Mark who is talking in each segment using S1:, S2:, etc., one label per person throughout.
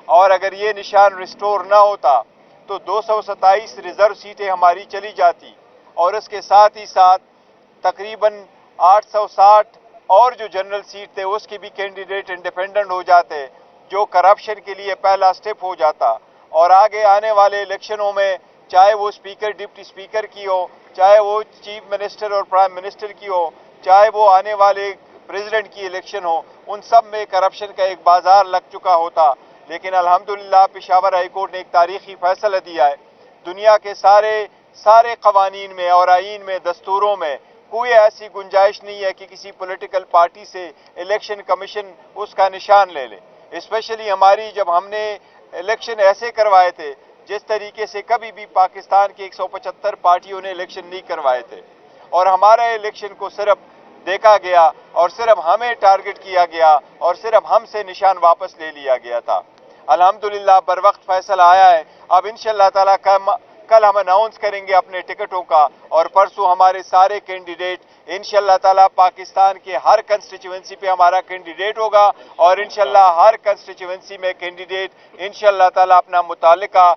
S1: اور اگر یہ نشان ریسٹور نہ ہوتا تو 227 ریزرو سیٹیں ہماری چلی جاتی، اور اس کے ساتھ ہی ساتھ تقریباً 860 اور جو جنرل سیٹ تھے اس کے بھی کینڈیڈیٹ انڈیپینڈنٹ ہو جاتے، جو کرپشن کے لیے پہلا سٹیپ ہو جاتا۔ اور آگے آنے والے الیکشنوں میں چاہے وہ اسپیکر ڈپٹی اسپیکر کی ہو، چاہے وہ چیف منسٹر اور پرائم منسٹر کی ہو، چاہے وہ آنے والے پریزیڈنٹ کی الیکشن ہو، ان سب میں کرپشن کا ایک بازار لگ چکا ہوتا۔ لیکن الحمدللہ پشاور ہائی کورٹ نے ایک تاریخی فیصلہ دیا ہے، دنیا کے سارے قوانین میں اور آئین میں، دستوروں میں کوئی ایسی گنجائش نہیں ہے کہ کسی پولیٹیکل پارٹی سے الیکشن کمیشن اس کا نشان لے لے۔ اسپیشلی ہماری جب ہم نے الیکشن ایسے کروائے تھے جس طریقے سے کبھی بھی پاکستان کی 175 پارٹیوں نے الیکشن نہیں کروائے تھے، اور ہمارے الیکشن کو صرف دیکھا گیا اور صرف ہمیں ٹارگٹ کیا گیا اور صرف ہم سے نشان واپس لے لیا گیا تھا۔ الحمدللہ بر وقت فیصلہ آیا ہے، اب انشاءاللہ تعالیٰ کل ہم اناؤنس کریں گے اپنے ٹکٹوں کا، اور پرسوں ہمارے سارے کینڈیڈیٹ انشاءاللہ تعالیٰ پاکستان کے ہر کنسٹیچوئنسی پہ ہمارا کینڈیڈیٹ ہوگا، اور انشاءاللہ ہر کنسٹیچوئنسی میں کینڈیڈیٹ انشاءاللہ تعالیٰ اپنا متعلقہ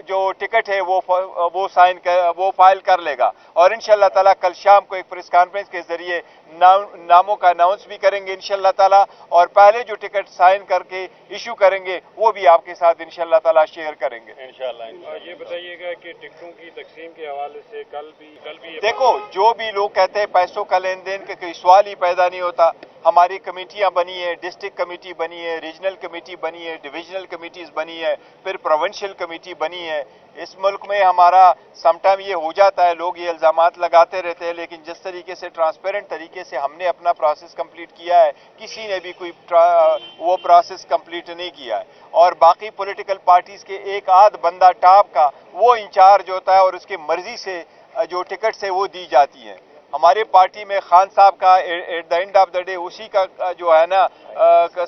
S1: جو ٹکٹ ہے وہ فائل کر لے گا، اور انشاءاللہ تعالیٰ کل شام کو ایک پریس کانفرنس کے ذریعے ناموں کا اناؤنس بھی کریں گے انشاءاللہ تعالیٰ، اور پہلے جو ٹکٹ سائن کر کے ایشو کریں گے وہ بھی آپ کے ساتھ انشاءاللہ تعالیٰ شیئر کریں گے انشاءاللہ۔
S2: یہ بتائیے گا کہ ٹکٹوں کی تقسیم کے حوالے سے کل بھی
S1: دیکھو، جو بھی لوگ کہتے ہیں پیسوں کا لین دین کا کوئی سوال ہی پیدا نہیں ہوتا، ہماری کمیٹیاں بنی ہیں، ڈسٹرکٹ کمیٹی بنی ہے، ریجنل کمیٹی بنی ہے، ڈویژنل کمیٹیز بنی ہے، پھر پروونشل کمیٹی بنی ہے۔ اس ملک میں ہمارا سم ٹائم یہ ہو جاتا ہے، لوگ یہ الزامات لگاتے رہتے ہیں، لیکن جس طریقے سے ٹرانسپیرنٹ طریقے سے ہم نے اپنا پروسیس کمپلیٹ کیا ہے، کسی نے بھی کوئی وہ پروسیس کمپلیٹ نہیں کیا ہے۔ اور باقی پولیٹیکل پارٹیز کے ایک آدھ بندہ ٹاپ کا وہ انچارج ہوتا ہے، اور اس کی مرضی سے جو ٹکٹس ہے وہ دی جاتی ہیں۔ ہمارے پارٹی میں خان صاحب کا at the end of the day اسی کا جو ہے نا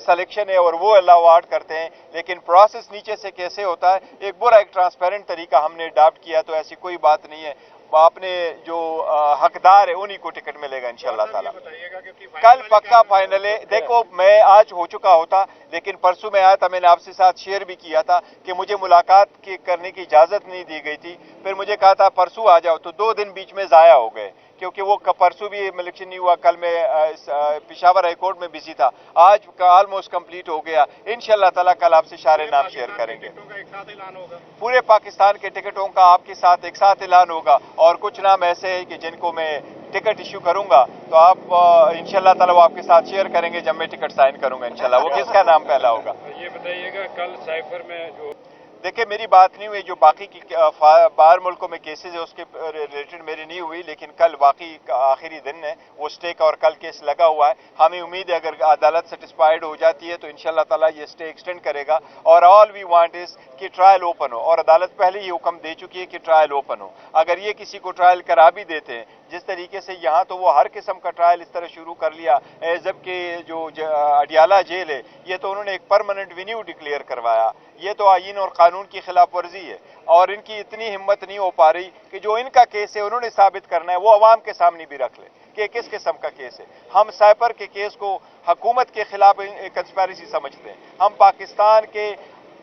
S1: سلیکشن ہے، اور وہ الاٹ کرتے ہیں، لیکن پروسیس نیچے سے کیسے ہوتا ہے ایک ٹرانسپیرنٹ طریقہ ہم نے اڈاپٹ کیا، تو ایسی کوئی بات نہیں ہے۔ آپ نے جو حقدار ہے انہی کو ٹکٹ ملے گا انشاءاللہ تعالیٰ۔ کل پکا فائنل ہے۔ دیکھو، میں آج ہو چکا ہوتا، لیکن پرسوں میں آیا تھا، میں نے آپ سے ساتھ شیئر بھی کیا تھا کہ مجھے ملاقات کرنے کی اجازت نہیں دی گئی تھی، پھر مجھے کہا تھا پرسوں آ جاؤ، تو 2 دن بیچ میں ضائع ہو گئے، کیونکہ وہ پرسوں بھی الیکشن نہیں ہوا، کل میں پشاور ہائی کورٹ میں بزی تھا، آج کا آلموسٹ کمپلیٹ ہو گیا۔ انشاءاللہ تعالیٰ کل آپ سے شارے نام شیئر کریں گے۔ پورے پاکستان کے ٹکٹوں کا آپ کے ساتھ ایک ساتھ اعلان ہوگا، اور کچھ نام ایسے ہیں کہ جن کو میں ٹکٹ ایشو کروں گا تو آپ انشاءاللہ تعالیٰ وہ آپ کے ساتھ شیئر کریں گے جب میں ٹکٹ سائن کروں گا انشاءاللہ، وہ کس کا نام پہلا ہوگا۔
S2: یہ بتائیے گا کل سائفر میں جو
S1: دیکھیں، میری بات نہیں ہوئی، جو باقی کی باہر ملکوں میں کیسز ہے اس کے ریلیٹڈ میری نہیں ہوئی، لیکن کل واقعی آخری دن ہے، وہ اسٹے کا اور کل کیس لگا ہوا ہے۔ ہمیں امید ہے اگر عدالت سیٹسفائیڈ ہو جاتی ہے تو انشاءاللہ تعالیٰ یہ اسٹے ایکسٹینڈ کرے گا، اور آل وی وانٹ از کہ ٹرائل اوپن ہو، اور عدالت پہلے ہی حکم دے چکی ہے کہ ٹرائل اوپن ہو۔ اگر یہ کسی کو ٹرائل کرا بھی دیتے ہیں، جس طریقے سے یہاں تو وہ ہر قسم کا ٹرائل اس طرح شروع کر لیا، جبکہ جو اڈیالہ جیل ہے یہ تو انہوں نے ایک پرماننٹ وینیو ڈکلیئر کروایا، یہ تو آئین اور قانون کی خلاف ورزی ہے، اور ان کی اتنی ہمت نہیں ہو پا رہی کہ جو ان کا کیس ہے انہوں نے ثابت کرنا ہے، وہ عوام کے سامنے بھی رکھ لے کہ کس قسم کا کیس ہے۔ ہم سائپر کے کیس کو حکومت کے خلاف کنسپیریسی سمجھتے ہیں، ہم پاکستان کے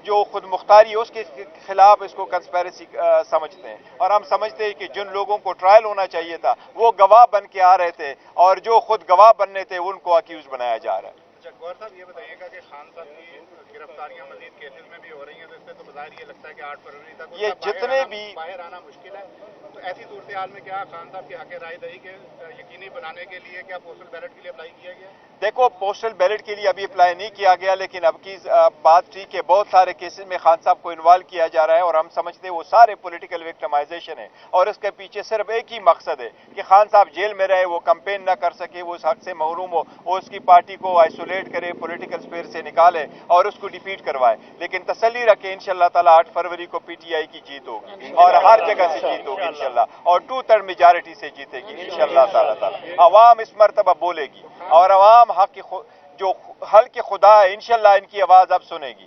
S1: جو خود مختاری ہے اس کے خلاف اس کو کنسپیریسی سمجھتے ہیں، اور ہم سمجھتے ہیں کہ جن لوگوں کو ٹرائل ہونا چاہیے تھا وہ گواہ بن کے آ رہے تھے، اور جو خود گواہ بننے تھے ان کو اکیوز بنایا جا رہا ہے۔
S3: اچھا گور صاحب، یہ بتائیے گا کہ خان صاحب کی گرفتاریاں مزید کیسز میں بھی ہو رہی ہیں، تو اس سے تو بظاہر یہ لگتا ہے کہ 8 فروری تک
S1: یہ جتنے بھی
S3: باہر آنا مشکل ہے، تو ایسی صورتحال میں کیا خان صاحب کے حق رائے دہی کے یقینی بنانے کے لیے کیا پوسٹل بیلٹ کے لیے اپلائی کیا گیا؟
S1: دیکھو، پوسٹل بیلٹ کے لیے ابھی اپلائی نہیں کیا گیا، لیکن اب کی بات ٹھیک ہے، بہت سارے کیسز میں خان صاحب کو انوالو کیا جا رہا ہے، اور ہم سمجھتے ہیں وہ سارے پولیٹیکل وکٹمائزیشن ہے، اور اس کے پیچھے صرف ایک ہی مقصد ہے کہ خان صاحب جیل میں رہے، وہ کمپین نہ کر سکے، وہ اس حق سے محروم ہو، وہ اس کی پارٹی کو آئسولیٹ کرے، پولیٹیکل سپیئر سے نکالے اور اس کو ڈیفیٹ کروائے، لیکن تسلی رکھے انشاءاللہ تعالیٰ 8 فروری کو پی ٹی آئی کی جیت ہوگی، اور ہر جگہ سے جیت ہوگی انشاءاللہ، اور 2/3 میجارٹی سے جیتے گی انشاءاللہ تعالیٰ۔ عوام اس مرتبہ بولے گی، اور عوام جو حق کے خدا ہے انشاءاللہ ان کی آواز اب سنے گی،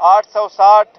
S1: 860